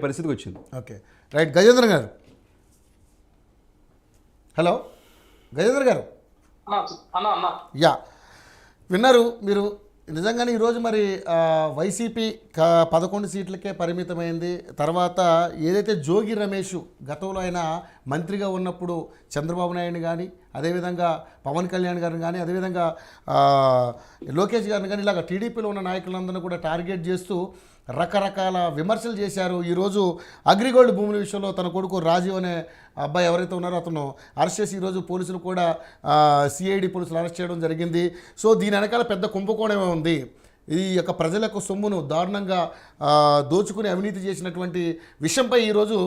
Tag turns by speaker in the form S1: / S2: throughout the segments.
S1: పరిస్థితికి వచ్చింది.
S2: Okay, right. Gajendra గారు, హలో గజేంద్ర గారు. యా, విన్నారు మీరు. నిజంగానే ఈరోజు మరి వైసీపీ 11 సీట్లకే పరిమితమైంది. తర్వాత ఏదైతే జోగి రమేష్ గతంలో ఆయన మంత్రిగా ఉన్నప్పుడు చంద్రబాబు నాయుడు కానీ, అదేవిధంగా పవన్ కళ్యాణ్ గారిని కానీ, అదేవిధంగా లోకేష్ గారిని కానీ, ఇలాగ టీడీపీలో ఉన్న నాయకులందరినీ కూడా టార్గెట్ చేస్తూ రకరకాల విమర్శలు చేశారు. ఈరోజు అగ్రిగోల్డ్ భూముల విషయంలో తన కొడుకు రాజీవ్ అనే అబ్బాయి ఎవరైతే ఉన్నారో అతను అరెస్ట్ చేసి ఈరోజు పోలీసులు కూడా సిఐడి పోలీసులు అరెస్ట్ చేయడం జరిగింది. సో దీని వెనకాల పెద్ద కుంభకోణమే ఉంది. ఈ యొక్క ప్రజల యొక్క సొమ్మును దారుణంగా దోచుకుని అవినీతి చేసినటువంటి విషయంపై ఈరోజు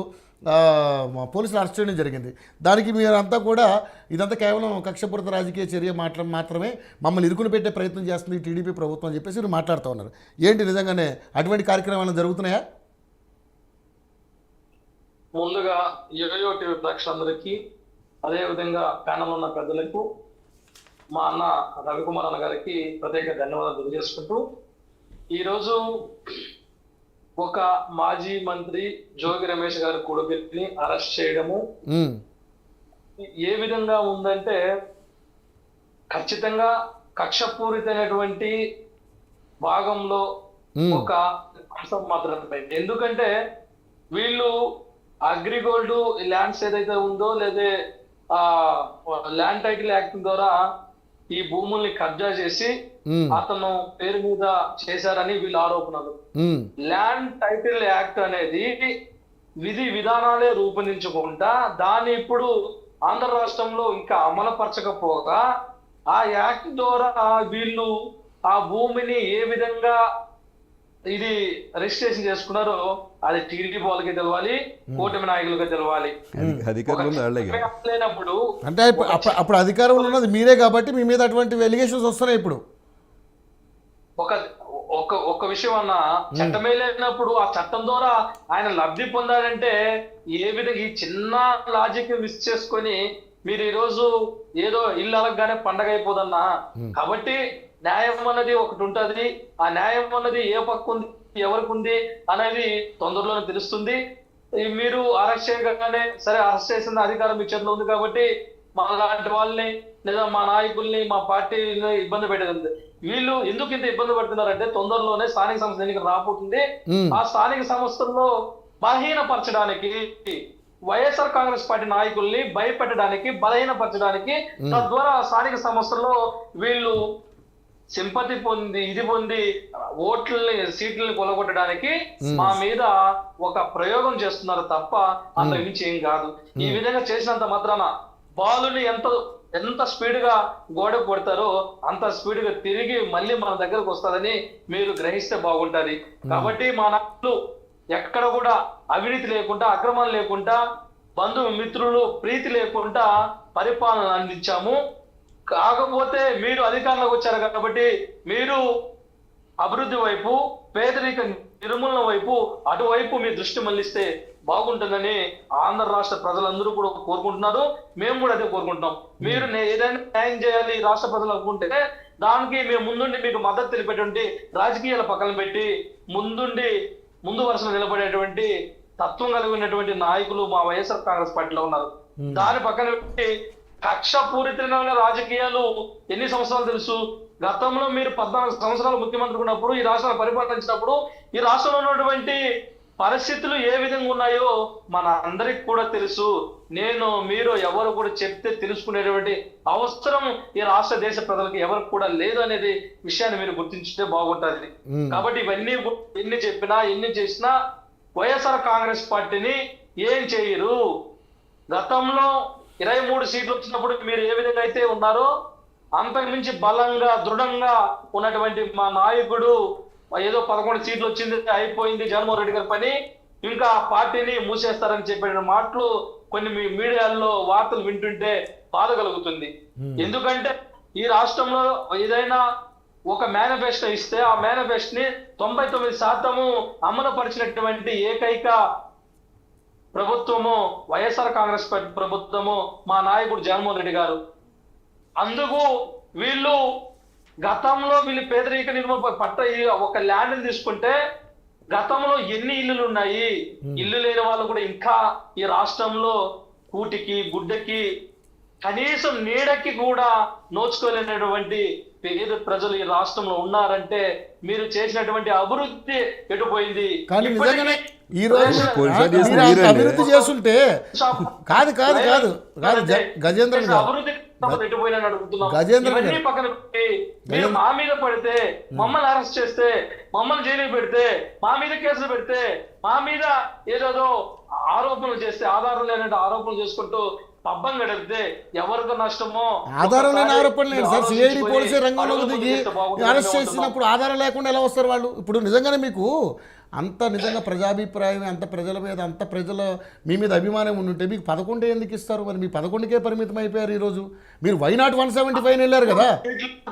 S2: పోలీసులు అరెస్ట్ చేయడం జరిగింది. దానికి మీరంతా కూడా ఇదంతా కేవలం కక్షపూరిత రాజకీయ చర్య మాత్రమే, మమ్మల్ని ఇరుకుని పెట్టే ప్రయత్నం చేస్తుంది టీడీపీ ప్రభుత్వం అని చెప్పేసి మీరు మాట్లాడుతూ ఉన్నారు. ఏంటి నిజంగానే అటువంటి కార్యక్రమాలు జరుగుతున్నాయా?
S3: ముందుగా యోయో టీవీ ప్రేక్షకులందరికీ, అదేవిధంగా ప్యానల్ ఉన్న పెద్దలకు, మా అన్న రవికుమార్ అన్న గారికి ప్రత్యేక ధన్యవాదాలు తెలియజేసుకుంటూ, ఈరోజు ఒక మాజీ మంత్రి జోగి రమేష్ గారి కొడుకుని అరెస్ట్ చేయడము ఏ విధంగా ఉందంటే ఖచ్చితంగా కక్షపూరితమైనటువంటి భాగంలో ఒక అంశం మాత్రమే. ఎందుకంటే వీళ్ళు అగ్రిగోల్డ్ ల్యాండ్స్ ఏదైతే ఉందో లేదా ల్యాండ్ టైటిల్ యాక్ట్ ద్వారా ఈ భూముల్ని కబ్జా చేసి అతను పేరు మీద చేశారని వీళ్ళ ఆరోపణలు. ల్యాండ్ టైటిల్ యాక్ట్ అనేది విధి విధానాలే రూపొందించుకుంటా దాన్ని ఇప్పుడు ఆంధ్ర రాష్ట్రంలో ఇంకా అమలుపరచకపోగా ఆ యాక్ట్ ద్వారా వీళ్ళు ఆ భూమిని ఏ విధంగా ఇది రిజిస్ట్రేషన్ చేసుకున్నారో అది టీడీపీ వాళ్ళకి తెలవాలి, కూటమి నాయకులుగా తెలవాలి. లేనప్పుడు
S2: అంటే అప్పుడు అధికారంలో ఉన్నది మీరే కాబట్టి మీ మీద అటువంటి ఎలిగేషన్స్ వస్తున్నాయి. ఇప్పుడు
S3: ఒక విషయం అన్న, చట్టమే లేనప్పుడు ఆ చట్టం ద్వారా ఆయన లబ్ధి పొందాలంటే ఏ విధంగా ఈ చిన్న లాజిక్ మిస్ చేసుకొని మీరు ఈరోజు ఏదో ఇల్లు అలగగానే పండగ అయిపోదన్నా. కాబట్టి న్యాయం అన్నది ఒకటి ఉంటది. ఆ న్యాయం అన్నది ఏ పక్క ఉంది, ఎవరికి ఉంది అనేది తొందరలోనే తెలుస్తుంది. మీరు అరెస్ట్ చేయగానే సరే, అరెస్ట్ చేసిన అధికారం మీ చేతిలో ఉంది కాబట్టి మా లాంటి వాళ్ళని లేదా మా నాయకుల్ని మా పార్టీని ఇబ్బంది పెట్టేది. వీళ్ళు ఎందుకు ఇంత ఇబ్బంది పడుతున్నారంటే తొందరలోనే స్థానిక సంస్థ ఎన్నికలు రాబోతుంది. ఆ స్థానిక సంస్థల్లో బలహీనపరచడానికి, వైఎస్ఆర్ కాంగ్రెస్ పార్టీ నాయకుల్ని భయపెట్టడానికి, బలహీనపరచడానికి, తద్వారా స్థానిక సంస్థల్లో వీళ్ళు సింపతి పొంది ఓట్లని సీట్లని కొలగొట్టడానికి మా మీద ఒక ప్రయోగం చేస్తున్నారు తప్ప అంత మించి ఏం కాదు. ఈ విధంగా చేసినంత మాత్రాన బాలుని ఎంత స్పీడ్ గా గోడ కొడతారో అంత స్పీడ్ గా తిరిగి మళ్ళీ మన దగ్గరకు వస్తుందని మీరు గ్రహిస్తే బాగుంటది. కాబట్టి మా నాయకులు ఎక్కడ కూడా అవినీతి లేకుండా, అక్రమాలు లేకుండా, బంధు మిత్రులు ప్రీతి లేకుండా పరిపాలన అందించాము. కాకపోతే మీరు అధికారంలోకి వచ్చారు కాబట్టి మీరు అభివృద్ధి వైపు, పేదరిక నిర్మూలన వైపు, అటువైపు మీ దృష్టి మళ్లిస్తే బాగుంటుందని ఆంధ్ర రాష్ట్ర ప్రజలందరూ కూడా కోరుకుంటున్నారు. మేము కూడా అదే కోరుకుంటున్నాం. మీరు ఏదైనా న్యాయం చేయాలి రాష్ట్ర ప్రజలు అనుకుంటే దానికి మేము ముందుండి మీకు మద్దతు తెలిపేటువంటి రాజకీయాల పక్కన పెట్టి ముందు వరుసలో నిలబడేటువంటి తత్వం కలిగినటువంటి నాయకులు మా వైఎస్ఆర్ కాంగ్రెస్ పార్టీలో ఉన్నారు. దాని పక్కన పెట్టి కక్షపూరితమైన రాజకీయాలు ఎన్ని సంవత్సరాలు తెలుసు? గతంలో మీరు 14 సంవత్సరాలు ముఖ్యమంత్రి ఉన్నప్పుడు, ఈ రాష్ట్రాన్ని పరిపాలించినప్పుడు ఈ రాష్ట్రంలో ఉన్నటువంటి పరిస్థితులు ఏ విధంగా ఉన్నాయో మన అందరికి కూడా తెలుసు. మీరు ఎవరు కూడా చెప్తే తెలుసుకునేటువంటి అవసరం ఈ రాష్ట్ర దేశ ప్రజలకు ఎవరికి కూడా లేదు అనేది విషయాన్ని మీరు గుర్తించితే బాగుంటుంది. కాబట్టి ఇవన్నీ ఎన్ని చెప్పినా ఎన్ని చేసినా వైఎస్ఆర్ కాంగ్రెస్ పార్టీని ఏం చేయరు. గతంలో 23 సీట్లు వచ్చినప్పుడు మీరు ఏ విధంగా అయితే ఉన్నారో అంతకుమించి బలంగా, దృఢంగా ఉన్నటువంటి మా నాయకుడు ఏదో 11 సీట్లు వచ్చింది అయిపోయింది జగన్మోహన్ రెడ్డి గారి పని, ఇంకా పార్టీని మూసేస్తారని చెప్పిన మాటలు కొన్ని మీడియాల్లో వార్తలు వింటుంటే బాధ కలుగుతుంది. ఎందుకంటే ఈ రాష్ట్రంలో ఏదైనా ఒక మేనిఫెస్టో ఇస్తే ఆ మేనిఫెస్టోని 99% అమలు పరిచినటువంటి ఏకైక ప్రభుత్వము వైఎస్ఆర్ కాంగ్రెస్ పార్టీ ప్రభుత్వము, మా నాయకుడు జగన్మోహన్ రెడ్డి గారు. అందుకు గతంలో వీళ్ళు పేదరిక నిర్మూలన ఒక ల్యాండ్ తీసుకుంటే గతంలో ఎన్ని ఇల్లులు ఉన్నాయి, ఇల్లు లేని వాళ్ళు కూడా ఇంకా ఈ రాష్ట్రంలో కూటికి గుడ్డకి కనీసం నీడకి కూడా నోచుకోలేనటువంటి పేద ప్రజలు ఈ రాష్ట్రంలో ఉన్నారంటే మీరు చేసినటువంటి అభివృద్ధి ఎటుపోయింది.
S2: కానీ నిజంగానే ఈ రోజు
S1: పోలీసులు చేసిన
S2: మీరు అంత
S1: మీరండి.
S2: అభివృద్ధి చేస్తుంటే కాదు కాదు కాదు కాదు గజేంద్రన్ గారు
S3: అభివృద్ధి ఎటుపోయినని అడుగుతున్నాం.
S2: గజేంద్రన్
S3: ఇవన్నీ
S2: గారు.
S3: పక్కన పెట్టి మీరు మా మీద పడితే, మమ్మల్ని అరెస్ట్ చేస్తే, మమ్మల్ని జైలుకి పెడితే, మా మీద కేసులు పెడితే, మా మీద ఏదేదో ఆరోపణలు చేస్తే, ఆధారం లేనట్టు ఆరోపణలు చేసుకుంటూ పబ్బం గడిపితే ఎవరికి నష్టమో.
S2: ఆధారం లేని ఆరోపణలు లేదు సార్. సిఐడి పోలీసే రంగంలోకి దిగి అరెస్ట్ చేసినప్పుడు ఆధారం లేకుండా ఎలా వస్తారు వాళ్ళు? ఇప్పుడు నిజంగానే మీకు అంత నిజంగా ప్రజాభిప్రాయం, అంత ప్రజల మీద, అంత ప్రజల మీ మీద అభిమానం ఉండుంటే మీకు 11 ఎందుకు ఇస్తారు? మరి మీ 11కే పరిమితం అయిపోయారు ఈరోజు. మీరు వై నాట్ 175 వెళ్ళారు కదా.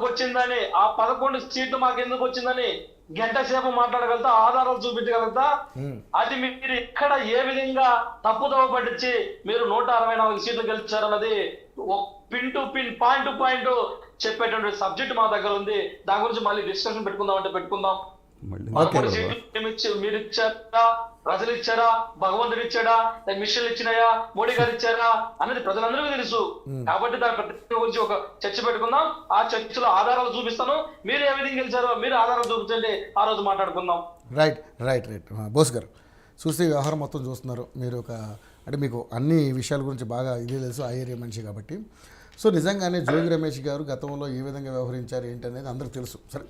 S3: వచ్చిందని ఆ 11 సీట్లు మాకు ఎందుకు వచ్చిందని గంట సేపు మాట్లాడగలుగుతా, ఆధారాలు చూపించగలుగుతా. అది మీరు ఎక్కడ ఏ విధంగా తప్పుదోవ పట్టించి మీరు 164 సీట్లు గెలిచారన్నది pin to pin, point to point చెప్పేటువంటి సబ్జెక్ట్ మా దగ్గర ఉంది. దాని గురించి మళ్ళీ డిస్కషన్ పెట్టుకుందాం అంటే పెట్టుకుందాం. మీరు ఇచ్చారా, ప్రజలు ఇచ్చారా, భగవంతుడు ఇచ్చాడా, మిషన్లు ఇచ్చినాయా, మోడీ గారు ఇచ్చారా అన్నది ప్రజలందరికీ తెలుసు. కాబట్టి దాని గురించి ఒక చర్చ పెట్టుకుందాం. ఆ చర్చలో ఆధారాలు చూపిస్తాను. మీరు ఏ విధంగా గెలిచారో మీరు ఆధారాలు చూపించండి, ఆ రోజు మాట్లాడుకుందాం.
S2: రైట్ రైట్ రైట్ బోస్ గారు చూస్తే వ్యవహారం మొత్తం చూస్తున్నారు. మీరు ఒక అంటే మీకు అన్ని విషయాల గురించి బాగా ఇదే తెలుసు, ఆ ఏరియా మనిషి కాబట్టి. సో నిజంగానే జోగి రమేష్ గారు గతంలో ఏ విధంగా వ్యవహరించారు ఏంటనేది అందరికీ తెలుసు. సరే